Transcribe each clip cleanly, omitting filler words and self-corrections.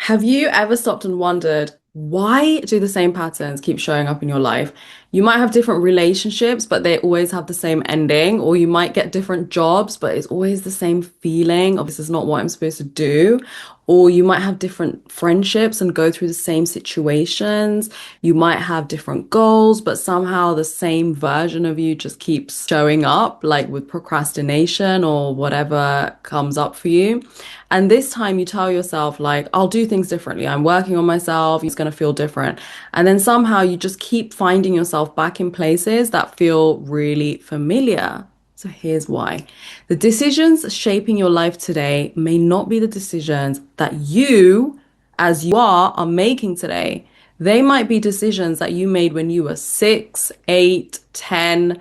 Have you ever stopped and wondered, why do the same patterns keep showing up in your life? You might have different relationships, but they always have the same ending, or you might get different jobs, but it's always the same feeling of this is not what I'm supposed to do. Or you might have different friendships and go through the same situations. You might have different goals, but somehow the same version of you just keeps showing up, like with procrastination or whatever comes up for you. And this time you tell yourself, like, I'll do things differently. I'm working on myself. It's going to feel different. And then somehow you just keep finding yourself back in places that feel really familiar. So here's why. The decisions shaping your life today may not be the decisions that you, as you are making today. They might be decisions that you made when you were 6, 8, 10.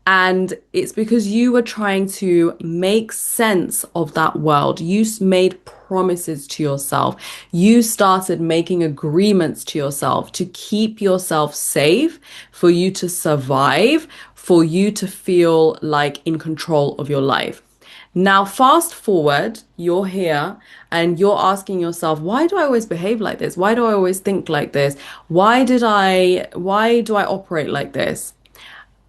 And it's because you were trying to make sense of that world. You made promises to yourself. You started making agreements to yourself to keep yourself safe, for you to survive, for you to feel like in control of your life. Now, fast forward, you're here and you're asking yourself, why do I always behave like this? Why do I always think like this? Why do I operate like this?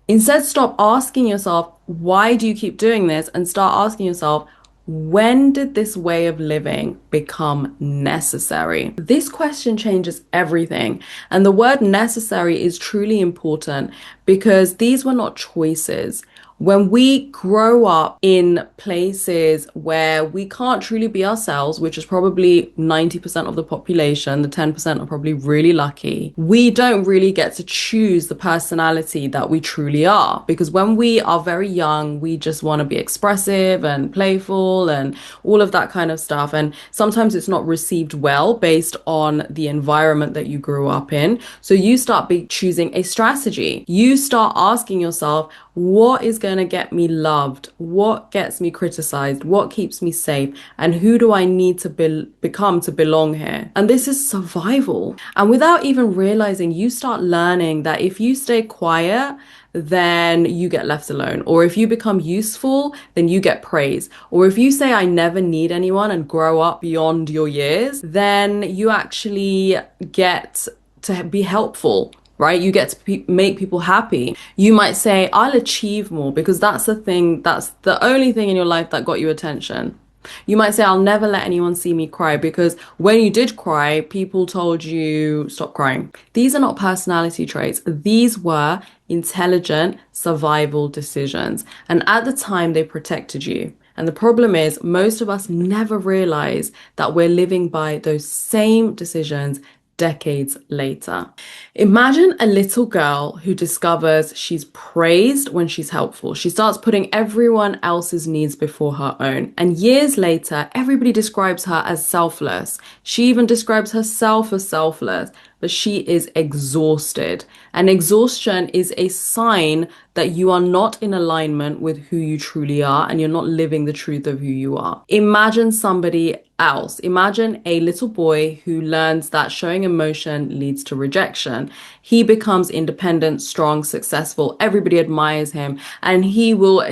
Instead, stop asking yourself, why do you keep doing this? And start asking yourself, when did this way of living become necessary? This question changes everything. And the word necessary is truly important because these were not choices. When we grow up in places where we can't truly be ourselves, which is probably 90% of the population, the 10% are probably really lucky, we don't really get to choose the personality that we truly are. Because when we are very young, we just want to be expressive and playful and all of that kind of stuff. And sometimes it's not received well based on the environment that you grew up in. So you start choosing a strategy. You start asking yourself, what is going to get me loved? What gets me criticized? What keeps me safe? And who do I need to become to belong here? And this is survival. And without even realizing, you start learning that if you stay quiet, then you get left alone. Or if you become useful, then you get praise. Or if you say, I never need anyone and grow up beyond your years, then you actually get to be helpful, right? You get to make people happy. You might say, I'll achieve more because that's the only thing in your life that got you attention. You might say, I'll never let anyone see me cry because when you did cry, people told you stop crying. These are not personality traits. These were intelligent survival decisions. And at the time, they protected you. And the problem is, most of us never realize that we're living by those same decisions decades later. Imagine a little girl who discovers she's praised when she's helpful. She starts putting everyone else's needs before her own. And years later, everybody describes her as selfless. She even describes herself as selfless, but she is exhausted. And exhaustion is a sign that you are not in alignment with who you truly are and you're not living the truth of who you are. Imagine somebody else. Imagine a little boy who learns that showing emotion leads to rejection. He becomes independent, strong, successful. Everybody admires him and he will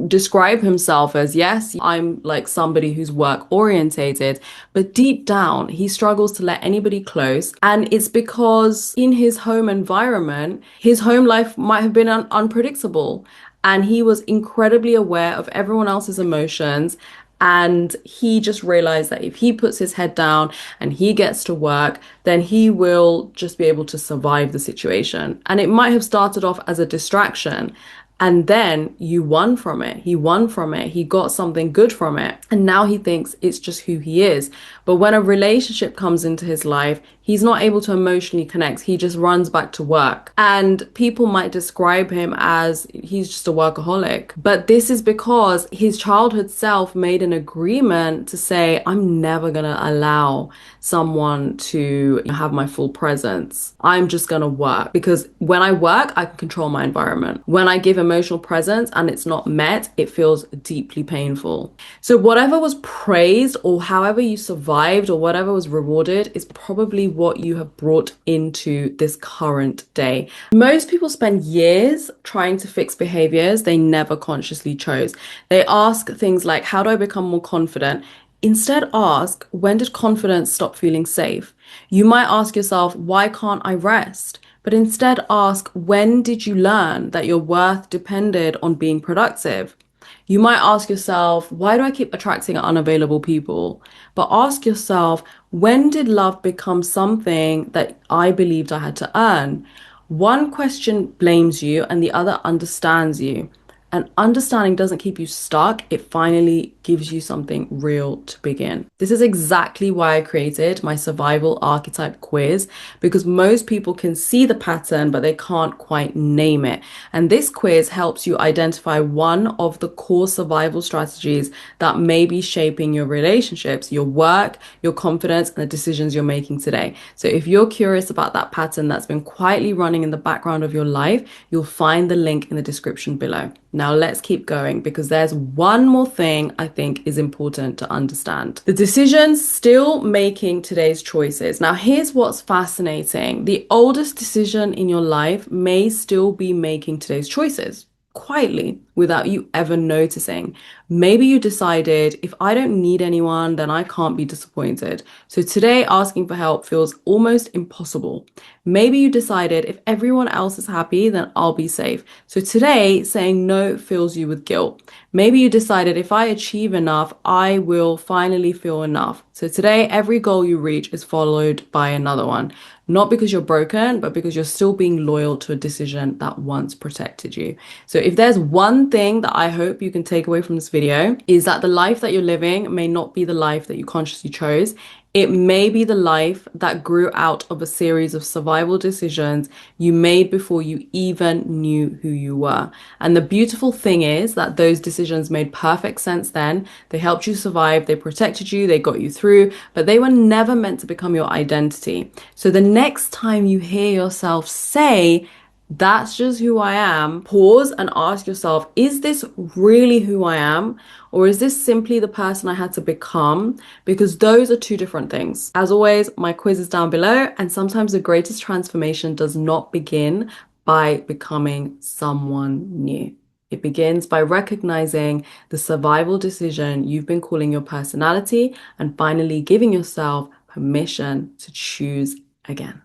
describe himself as, yes, I'm like somebody who's work orientated, but deep down he struggles to let anybody close. And it's because in his home environment, his home life might have been unpredictable. And he was incredibly aware of everyone else's emotions. And he just realized that if he puts his head down and he gets to work, then he will just be able to survive the situation. And it might have started off as a distraction. And then you won from it. He won from it. He got something good from it. And now he thinks it's just who he is. But when a relationship comes into his life, he's not able to emotionally connect. He just runs back to work. And people might describe him as he's just a workaholic. But this is because his childhood self made an agreement to say, I'm never going to allow someone to have my full presence. I'm just going to work because when I work, I can control my environment. When I give emotional presence and it's not met, it feels deeply painful. So whatever was praised or however you survived or whatever was rewarded is probably what you have brought into this current day. Most people spend years trying to fix behaviors they never consciously chose. They ask things like, how do I become more confident? Instead, ask, when did confidence stop feeling safe? You might ask yourself, why can't I rest? But instead, ask, when did you learn that your worth depended on being productive? You might ask yourself, why do I keep attracting unavailable people? But ask yourself, when did love become something that I believed I had to earn? One question blames you and the other understands you. And understanding doesn't keep you stuck, it finally gives you something real to begin. This is exactly why I created my survival archetype quiz, because most people can see the pattern, but they can't quite name it. And this quiz helps you identify one of the core survival strategies that may be shaping your relationships, your work, your confidence, and the decisions you're making today. So if you're curious about that pattern that's been quietly running in the background of your life, you'll find the link in the description below. Now let's keep going, because there's one more thing I think is important to understand. The decisions still making today's choices. Now here's what's fascinating. The oldest decision in your life may still be making today's choices quietly without you ever noticing. Maybe you decided, if I don't need anyone, then I can't be disappointed. So today asking for help feels almost impossible. Maybe you decided, if everyone else is happy, then I'll be safe. So today saying no fills you with guilt. Maybe you decided, if I achieve enough, I will finally feel enough. So today every goal you reach is followed by another one. Not because you're broken, but because you're still being loyal to a decision that once protected you. So if there's one thing that I hope you can take away from this video, is that the life that you're living may not be the life that you consciously chose. It may be the life that grew out of a series of survival decisions you made before you even knew who you were. And the beautiful thing is that those decisions made perfect sense then. They helped you survive, they protected you, they got you through, but they were never meant to become your identity. So the next time you hear yourself say, that's just who I am, pause and ask yourself, is this really who I am? Or is this simply the person I had to become? Because those are two different things. As always, my quiz is down below, and sometimes the greatest transformation does not begin by becoming someone new. It begins by recognizing the survival decision you've been calling your personality and finally giving yourself permission to choose again.